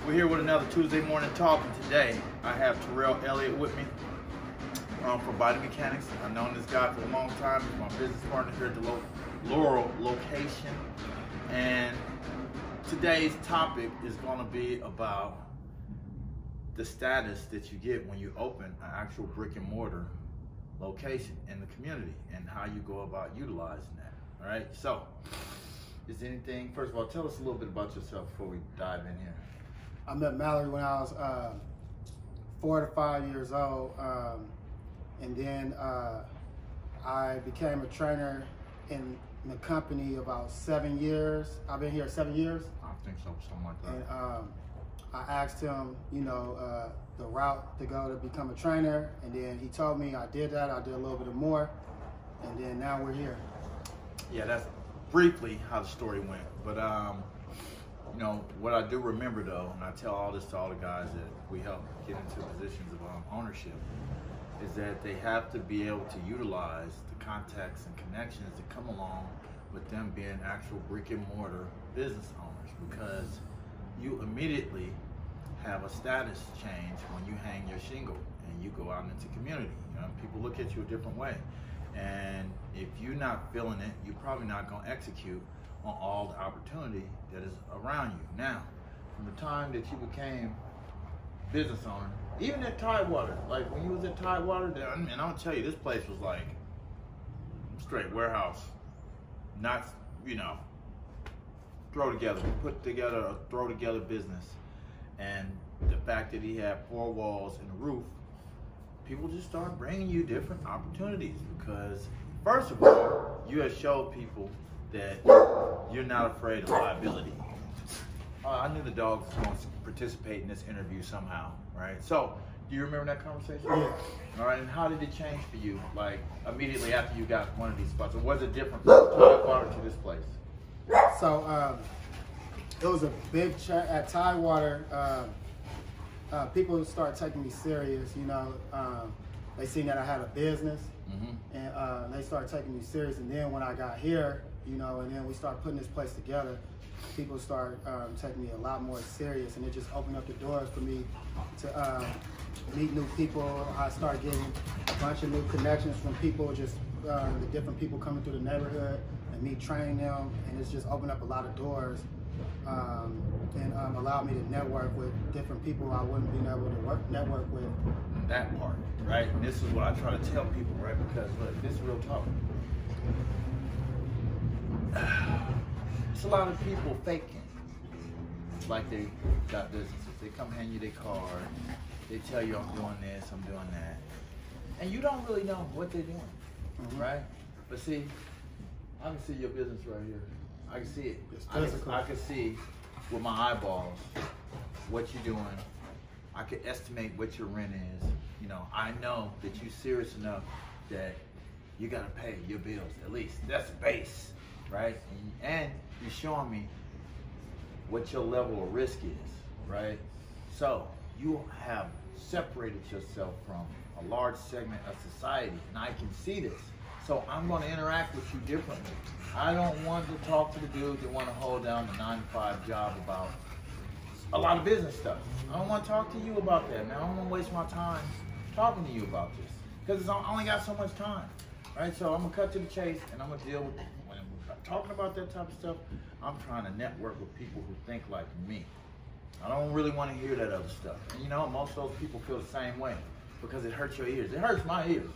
We're here with another Tuesday morning talk, and today I have Terrell Elliott with me from Mechanix. I've known this guy for a long time. He's my business partner here at the Laurel location. And today's topic is going to be about the status that you get when you open an actual brick and mortar location in the community and how you go about utilizing that. All right, so is anything, first of all, tell us a little bit about yourself before we dive in here. I met Mallory when I was 4 to 5 years old, and then I became a trainer in the company about 7 years. I've been here 7 years. I think so, something like that. And I asked him, the route to go to become a trainer, and then he told me I did that. I did a little bit more, and then now we're here. Yeah, that's briefly how the story went. But what I do remember though, and I tell all this to all the guys that we help get into positions of ownership, is that they have to be able to utilize the contacts and connections that come along with them being actual brick and mortar business owners, because you immediately have a status change when you hang your shingle and you go out into community. People look at you a different way. And if you're not feeling it, you're probably not going to execute on all the opportunity that is around you. Now, from the time that you became business owner, even at Tidewater, like when you was at Tidewater, and I'm gonna tell you, this place was like straight warehouse, not, put together a throw together business. And the fact that he had 4 walls and a roof, people just start bringing you different opportunities, because first of all, you have showed people that you're not afraid of liability. I knew the dog was going to participate in this interview somehow, right? So, do you remember that conversation? Yeah. All right, and how did it change for you, like immediately after you got one of these spots? Or was it different from Tidewater to this place? So it was a big chat at Tidewater. People started taking me serious. They seen that I had a business, and they started taking me serious. And then when I got here, and then we started putting this place together, people started taking me a lot more serious, and it just opened up the doors for me to meet new people. I started getting a bunch of new connections from people, just the different people coming through the neighborhood, and me training them, and it's just opened up a lot of doors, and allowed me to network with different people I wouldn't be able to network with. That part, right? And this is what I try to tell people, right? Because look, this is real talk. It's a lot of people faking like they got businesses. They come hand you their card, they tell you I'm doing this, I'm doing that, and you don't really know what they're doing, right? But see, I can see your business right here. I can see it. I can see with my eyeballs what you're doing. I can estimate what your rent is. I know that you're serious enough that you gotta pay your bills at least. That's the base, right? And you're showing me what your level of risk is, right? So you have separated yourself from a large segment of society, and I can see this. So I'm going to interact with you differently. I don't want to talk to the dudes that want to hold down the 9-to-5 job about a lot of business stuff. I don't want to talk to you about that, man. I don't want to waste my time talking to you about this, because I only got so much time, right? So I'm going to cut to the chase, and I'm going to deal with, when I'm talking about that type of stuff, I'm trying to network with people who think like me. I don't really want to hear that other stuff. And most of those people feel the same way, because it hurts your ears. It hurts my ears.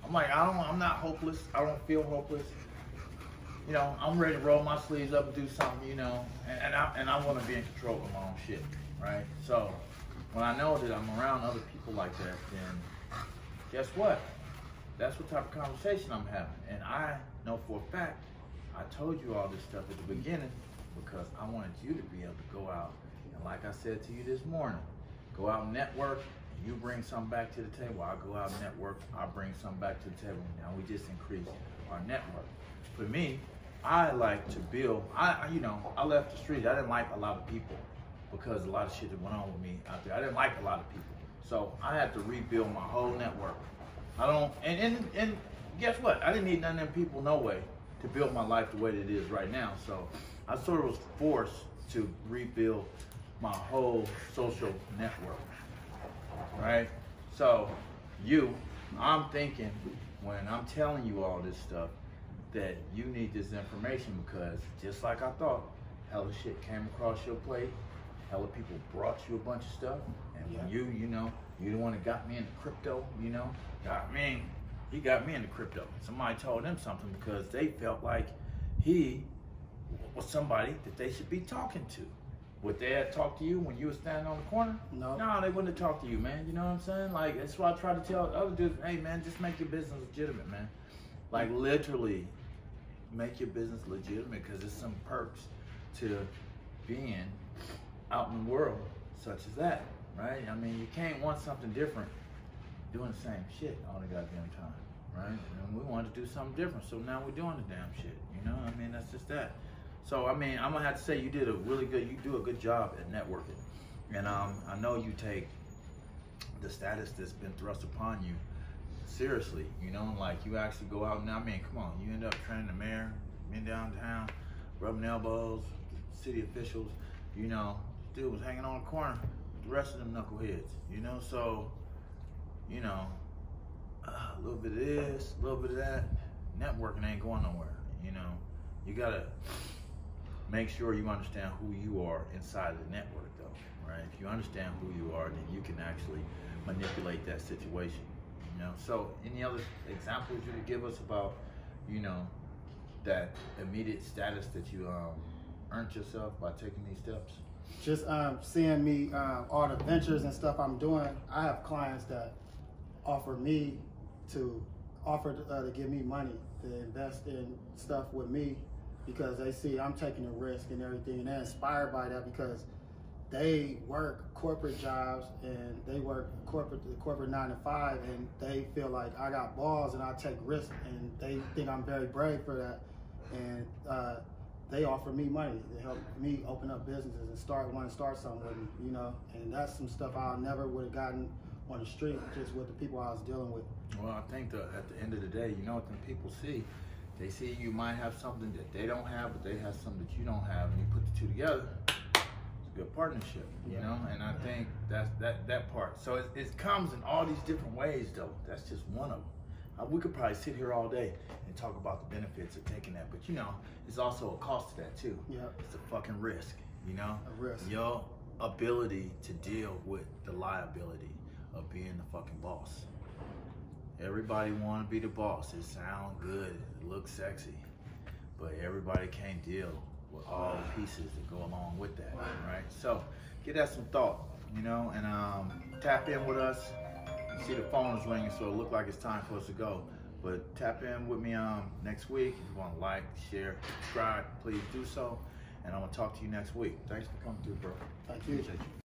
I'm like, I'm not hopeless. I don't feel hopeless. I'm ready to roll my sleeves up and do something, and I want to be in control of my own shit, right? So when I know that I'm around other people like that, then guess what? That's what type of conversation I'm having. And I know for a fact, I told you all this stuff at the beginning because I wanted you to be able to go out, and like I said to you this morning, go out and network. You bring something back to the table, I go out and network, I bring something back to the table. Now we just increase our network. For me, I like to build, I left the street. I didn't like a lot of people because a lot of shit that went on with me out there. I didn't like a lot of people. So I had to rebuild my whole network. And guess what? I didn't need none of them people, no way, to build my life the way that it is right now. So I sort of was forced to rebuild my whole social network, right? So I'm thinking when I'm telling you all this stuff that you need this information, because just like I thought, hella shit came across your plate, hella people brought you a bunch of stuff, and when you the one that got me into crypto, he got me into crypto. Somebody told him something because they felt like he was somebody that they should be talking to. Would they have talked to you when you were standing on the corner? No. No, they wouldn't have talked to you, man. You know what I'm saying? Like, that's why I try to tell other dudes, hey, man, just make your business legitimate, man. Like, literally, make your business legitimate, because there's some perks to being out in the world such as that, right? I mean, you can't want something different doing the same shit all the goddamn time, right? And we wanted to do something different, so now we're doing the damn shit, you know? I mean, that's just that. So, I mean, I'm gonna have to say you do a good job at networking. And I know you take the status that's been thrust upon you seriously, you know? Like, you actually go out and, I mean, come on, you end up training the mayor, been downtown, rubbing elbows, city officials, you know, dude was hanging on the corner with the rest of them knuckleheads, you know? So, you know, a little bit of this, a little bit of that, networking ain't going nowhere, you know? You gotta make sure you understand who you are inside of the network, though, right? If you understand who you are, then you can actually manipulate that situation, you know? So, any other examples you could give us about, you know, that immediate status that you earned yourself by taking these steps? Just seeing me, all the ventures and stuff I'm doing, I have clients that offer to give me money to invest in stuff with me, because they see I'm taking a risk and everything, and they're inspired by that because they work corporate jobs and they work corporate 9 to 5, and they feel like I got balls and I take risks, and they think I'm very brave for that, and they offer me money to help me open up businesses and want to start something with me, you know, and that's some stuff I never would have gotten on the street just with the people I was dealing with. Well, I think that at the end of the day, you know what the people see? They see you might have something that they don't have, but they have something that you don't have, and you put the two together, it's a good partnership, you know? And I think that's that part. So it comes in all these different ways, though. That's just one of them. We could probably sit here all day and talk about the benefits of taking that, but you know, it's also a cost to that too. Yeah. It's a fucking risk, you know? A risk. Your ability to deal with the liability of being the fucking boss. Everybody want to be the boss. It sounds good, it looks sexy, but everybody can't deal with all the pieces that go along with that, right? So give that some thought, you know, and tap in with us. You see the phone is ringing, so it looks like it's time for us to go. But tap in with me next week. If you want to like, share, subscribe, please do so. And I'm going to talk to you next week. Thanks for coming through, bro. Thank you. Appreciate you.